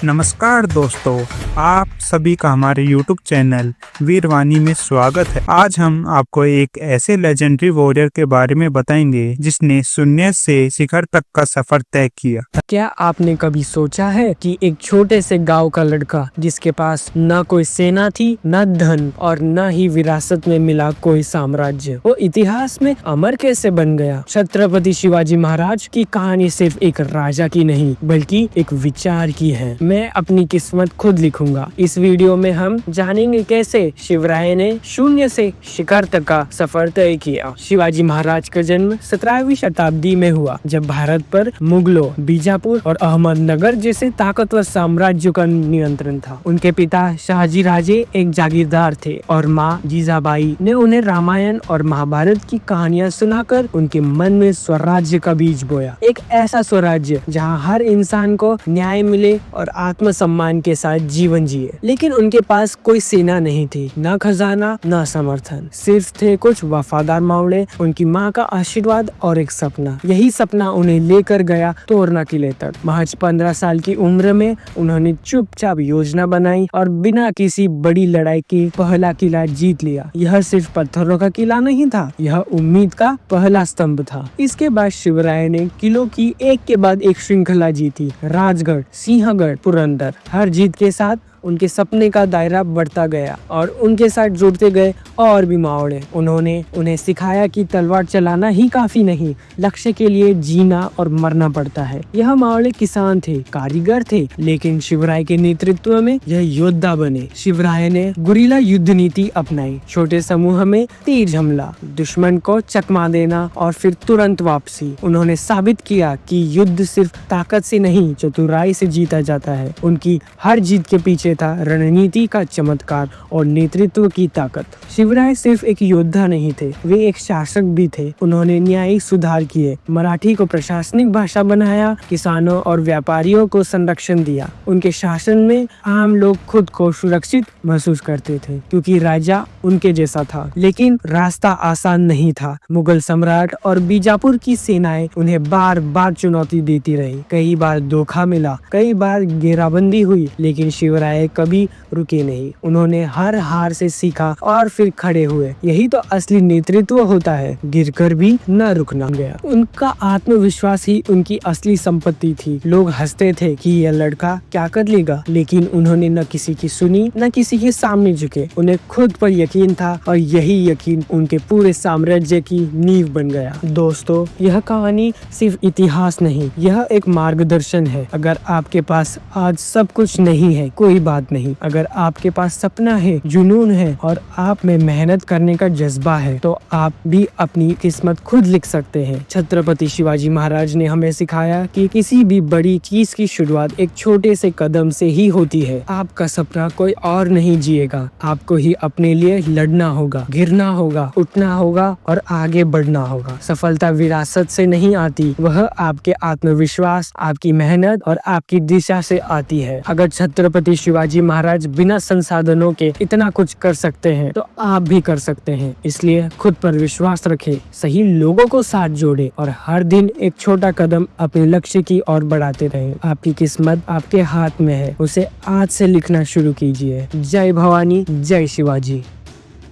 नमस्कार दोस्तों, आप सभी का हमारे YouTube चैनल वीरवाणी में स्वागत है। आज हम आपको एक ऐसे लेजेंडरी वॉरियर के बारे में बताएंगे जिसने शून्य से शिखर तक का सफर तय किया। क्या आपने कभी सोचा है कि एक छोटे से गांव का लड़का जिसके पास न कोई सेना थी, न धन और न ही विरासत में मिला कोई साम्राज्य, वो इतिहास में अमर कैसे बन गया? छत्रपति शिवाजी महाराज की कहानी सिर्फ एक राजा की नहीं बल्कि एक विचार की है। मैं अपनी किस्मत खुद लिखूंगा। इस वीडियो में हम जानेंगे कैसे शिवराय ने शून्य से शिखर तक का सफर तय किया। शिवाजी महाराज का जन्म 17वीं शताब्दी में हुआ, जब भारत पर मुगलों, बीजापुर और अहमदनगर जैसे ताकतवर साम्राज्यों का नियंत्रण था। उनके पिता शाहजी राजे एक जागीरदार थे और माँ जीजाबाई ने उन्हें रामायण और महाभारत की कहानियाँ सुनाकर उनके मन में स्वराज्य का बीज बोया। एक ऐसा स्वराज्य जहाँ हर इंसान को न्याय मिले और आत्मसम्मान के साथ जीवन जिए। लेकिन उनके पास कोई सेना नहीं थी, न खजाना न समर्थन, सिर्फ थे कुछ वफादार मावड़े, उनकी माँ का आशीर्वाद और एक सपना। यही सपना उन्हें लेकर गया तोरना किले तक। महज 15 साल की उम्र में उन्होंने चुपचाप योजना बनाई और बिना किसी बड़ी लड़ाई के पहला किला जीत लिया। यह सिर्फ पत्थरों का किला नहीं था, यह उम्मीद का पहला स्तंभ था। इसके बाद शिवराय ने किलों की एक के बाद एक श्रृंखला जीती। राजगढ़, सिंहगढ़, पुरंदर। हर जीत के साथ उनके सपने का दायरा बढ़ता गया और उनके साथ जुड़ते गए और भी मावड़े। उन्होंने उन्हें सिखाया कि तलवार चलाना ही काफी नहीं, लक्ष्य के लिए जीना और मरना पड़ता है। यह मावड़े किसान थे, कारीगर थे, लेकिन शिवराय के नेतृत्व में यह योद्धा बने। शिवराय ने गुरिल्ला युद्ध नीति अपनाई। छोटे समूह में तेज हमला, दुश्मन को चकमा देना और फिर तुरंत वापसी। उन्होंने साबित किया कि युद्ध सिर्फ ताकत से नहीं, चतुराई से जीता जाता है। उनकी हर जीत के पीछे था रणनीति का चमत्कार और नेतृत्व की ताकत। शिवराय सिर्फ एक योद्धा नहीं थे, वे एक शासक भी थे। उन्होंने न्यायिक सुधार किए, मराठी को प्रशासनिक भाषा बनाया, किसानों और व्यापारियों को संरक्षण दिया। उनके शासन में आम लोग खुद को सुरक्षित महसूस करते थे क्योंकि राजा उनके जैसा था। लेकिन रास्ता आसान नहीं था। मुगल सम्राट और बीजापुर की सेनाएं उन्हें बार बार चुनौती देती रही। कई बार धोखा मिला, कई बार घेराबंदी हुई, लेकिन शिवराय कभी रुके नहीं। उन्होंने हर हार से सीखा और फिर खड़े हुए। यही तो असली नेतृत्व होता है, गिरकर भी न रुकना गया। उनका आत्मविश्वास ही उनकी असली संपत्ति थी। लोग हंसते थे कि यह लड़का क्या कर लेगा, लेकिन उन्होंने न किसी की सुनी, न किसी के सामने झुके। उन्हें खुद पर यकीन था और यही यकीन उनके पूरे साम्राज्य की नींव बन गया। दोस्तों, यह कहानी सिर्फ इतिहास नहीं, यह एक मार्गदर्शन है। अगर आपके पास आज सब कुछ नहीं है, कोई बात नहीं। अगर आपके पास सपना है, जुनून है और आप में मेहनत करने का जज्बा है, तो आप भी अपनी किस्मत खुद लिख सकते हैं। छत्रपति शिवाजी महाराज ने हमें सिखाया कि किसी भी बड़ी चीज की शुरुआत एक छोटे से कदम से ही होती है। आपका सपना कोई और नहीं जिएगा, आपको ही अपने लिए लड़ना होगा, गिरना होगा, उठना होगा और आगे बढ़ना होगा। सफलता विरासत से नहीं आती, वह आपके आत्मविश्वास, आपकी मेहनत और आपकी दिशा से आती है। अगर छत्रपति शिवाजी महाराज बिना संसाधनों के इतना कुछ कर सकते हैं, तो आप भी कर सकते हैं। इसलिए खुद पर विश्वास रखें, सही लोगों को साथ जोड़े और हर दिन एक छोटा कदम अपने लक्ष्य की ओर बढ़ाते रहें। आपकी किस्मत आपके हाथ में है, उसे आज से लिखना शुरू कीजिए। जय भवानी, जय शिवाजी।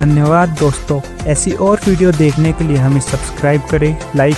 धन्यवाद दोस्तों। ऐसी और वीडियो देखने के लिए हमें सब्सक्राइब करें, लाइक